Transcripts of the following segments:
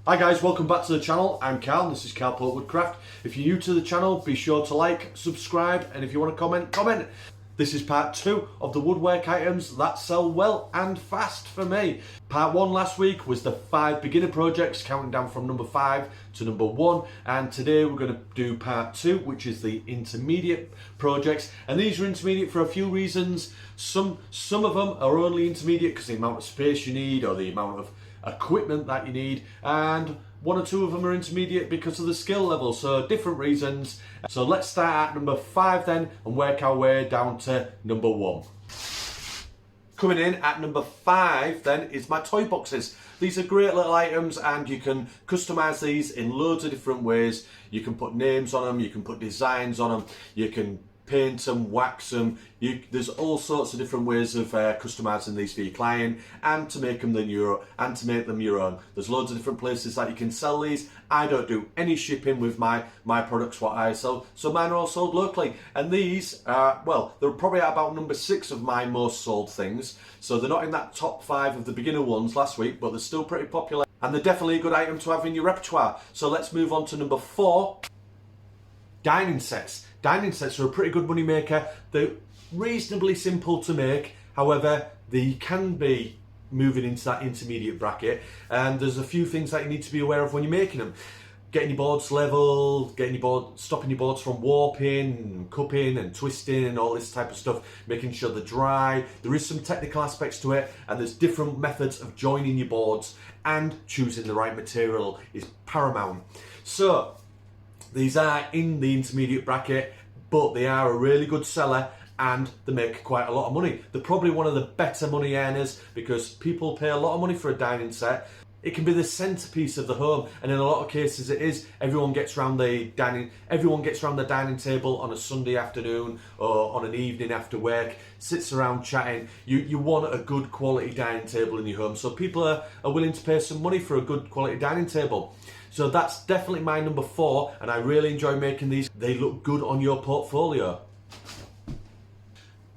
Hi guys, welcome back to the channel. I'm Karl and this is Karl Woodcraft. If you're new to the channel, be sure to like, subscribe, and if you want to comment. This is part 2 of the woodwork items that sell well and fast for me. Part 1 last week was the 5 beginner projects, counting down from number 5 to number 1, and today we're going to do part 2, which is the intermediate projects. And these are intermediate for a few reasons. Some of them are only intermediate because the amount of space you need or the amount of equipment that you need, and 1 or 2 of them are intermediate because of the skill level, so different reasons. So let's start at number 5 then and work our way down to number 1. Coming in at number 5 then is my toy boxes. These are great little items and you can customise these in loads of different ways. You can put names on them, you can put designs on them, you can paint them, wax them. There's all sorts of different ways of customising these for your client and to make them your own. There's loads of different places that you can sell these. I don't do any shipping with my products what I sell, so mine are all sold locally. And these are, well, they're probably at about number 6 of my most sold things. So they're not in that top 5 of the beginner ones last week, but they're still pretty popular. And they're definitely a good item to have in your repertoire. So let's move on to number 4, dining sets. Dining sets are a pretty good money maker. They're reasonably simple to make, however they can be moving into that intermediate bracket, and there's a few things that you need to be aware of when you're making them. Getting your boards level, stopping your boards from warping, cupping and twisting and all this type of stuff, making sure they're dry. There is some technical aspects to it, and there's different methods of joining your boards, and choosing the right material is paramount. So these are in the intermediate bracket, but they are a really good seller and they make quite a lot of money. They're probably one of the better money earners because people pay a lot of money for a dining set. It can be the centerpiece of the home, and in a lot of cases it is. Everyone gets around the dining table on a Sunday afternoon or on an evening after work, sits around chatting. You want a good quality dining table in your home, so people are willing to pay some money for a good quality dining table. So that's definitely my number 4, and I really enjoy making these. They look good on your portfolio.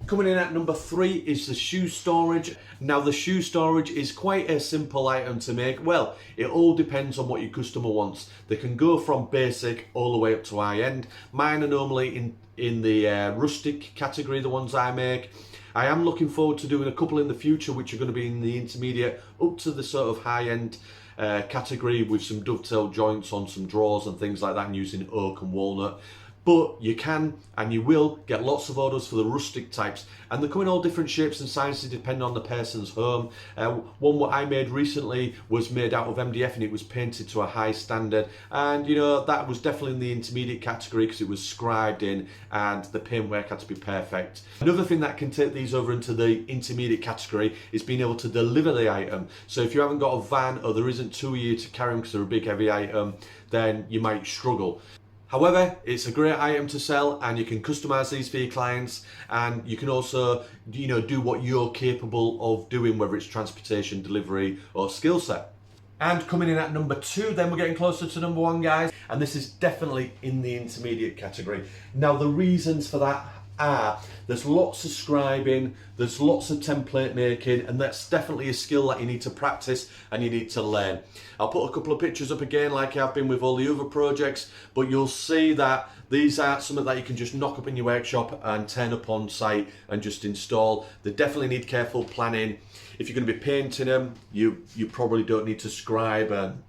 Coming in at number 3 is the shoe storage. Now the shoe storage is quite a simple item to make. Well, it all depends on what your customer wants. They can go from basic all the way up to high end. Mine are normally in the rustic category, the ones I make. I am looking forward to doing a couple in the future which are going to be in the intermediate up to the sort of high end category, with some dovetail joints on some drawers and things like that, and using oak and walnut. But you can and you will get lots of orders for the rustic types, and they come in all different shapes and sizes depending on the person's home. One what I made recently was made out of MDF and it was painted to a high standard, and you know that was definitely in the intermediate category because it was scribed in and the paintwork had to be perfect. Another thing that can take these over into the intermediate category is being able to deliver the item. So if you haven't got a van or there isn't 2 of you to carry them because they're a big heavy item, then you might struggle. However, it's a great item to sell and you can customise these for your clients, and you can also do what you're capable of doing, whether it's transportation, delivery or skill set. And coming in at number 2, then we're getting closer to number 1, guys, and this is definitely in the intermediate category. Now the reasons for that are there's lots of scribing, there's lots of template making, and that's definitely a skill that you need to practice and you need to learn. I'll put a couple of pictures up again like I've been with all the other projects, but you'll see that these are something that you can just knock up in your workshop and turn up on site and just install. They definitely need careful planning. If you're going to be painting them, you probably don't need to scribe and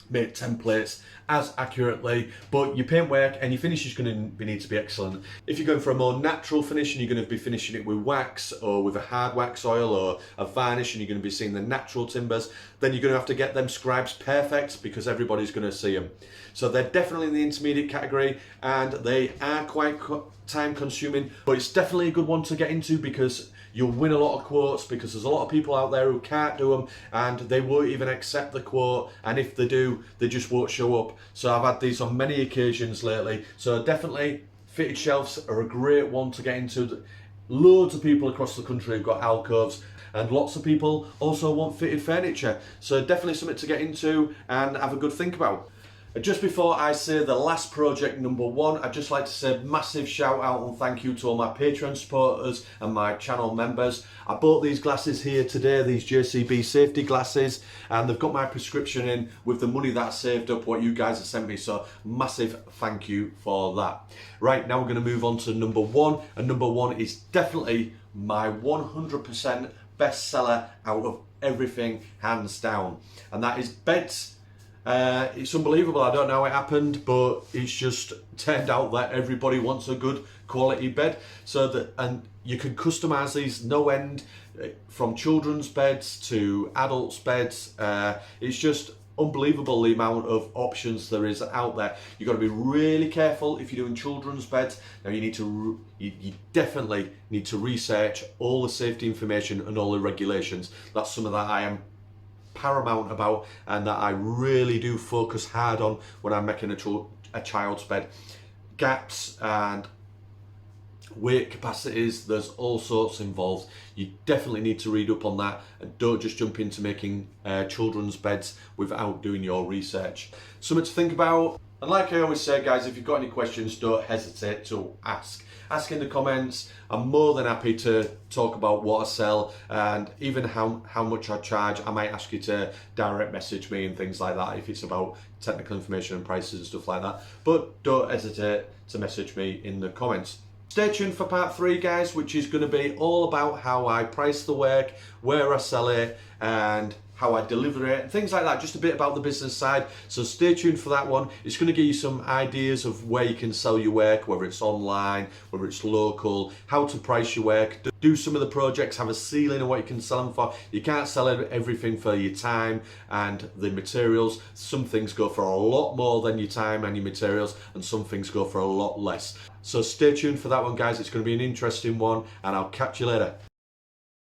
make templates as accurately, but your paintwork and your finish is going to need to be excellent. If you're going for a more natural finish and you're going to be finishing it with wax or with a hard wax oil or a varnish, and you're going to be seeing the natural timbers, then you're going to have to get them scribes perfect because everybody's going to see them. So they're definitely in the intermediate category and they are quite time consuming, but it's definitely a good one to get into because you'll win a lot of quotes, because there's a lot of people out there who can't do them and they won't even accept the quote, and if they do, they just won't show up. So I've had these on many occasions lately. So definitely fitted shelves are a great one to get into. Loads of people across the country have got alcoves, and lots of people also want fitted furniture. So definitely something to get into and have a good think about. Just before I say the last project, number one, I'd just like to say massive shout out and thank you to all my Patreon supporters and my channel members. I bought these glasses here today, these JCB safety glasses, and they've got my prescription in with the money that I saved up, what you guys have sent me, so massive thank you for that. Right, now we're going to move on to number one, and number one is definitely my 100% bestseller out of everything, hands down, and that is beds. It's unbelievable. I don't know how it happened, but it's just turned out that everybody wants a good quality bed. And you can customize these no end, from children's beds to adults beds. It's just unbelievable the amount of options there is out there. You've got to be really careful if you're doing children's beds. Now you definitely need to research all the safety information and all the regulations. That's something that I am paramount about, and that I really do focus hard on when I'm making a child's bed. Gaps and weight capacities, there's all sorts involved. You definitely need to read up on that, and don't just jump into making children's beds without doing your research. Something to think about. And like I always say, guys, if you've got any questions, don't hesitate to ask. Ask in the comments. I'm more than happy to talk about what I sell, and even how much I charge. I might ask you to direct message me and things like that if it's about technical information and prices and stuff like that. But don't hesitate to message me in the comments. Stay tuned for part 3, guys, which is going to be all about how I price the work, where I sell it, and how I deliver it, and things like that, just a bit about the business side. So stay tuned for that one. It's going to give you some ideas of where you can sell your work, whether it's online, whether it's local, how to price your work, do some of the projects, have a ceiling of what you can sell them for. You can't sell everything for your time and the materials. Some things go for a lot more than your time and your materials, and some things go for a lot less. So stay tuned for that one, guys. It's going to be an interesting one, and I'll catch you later.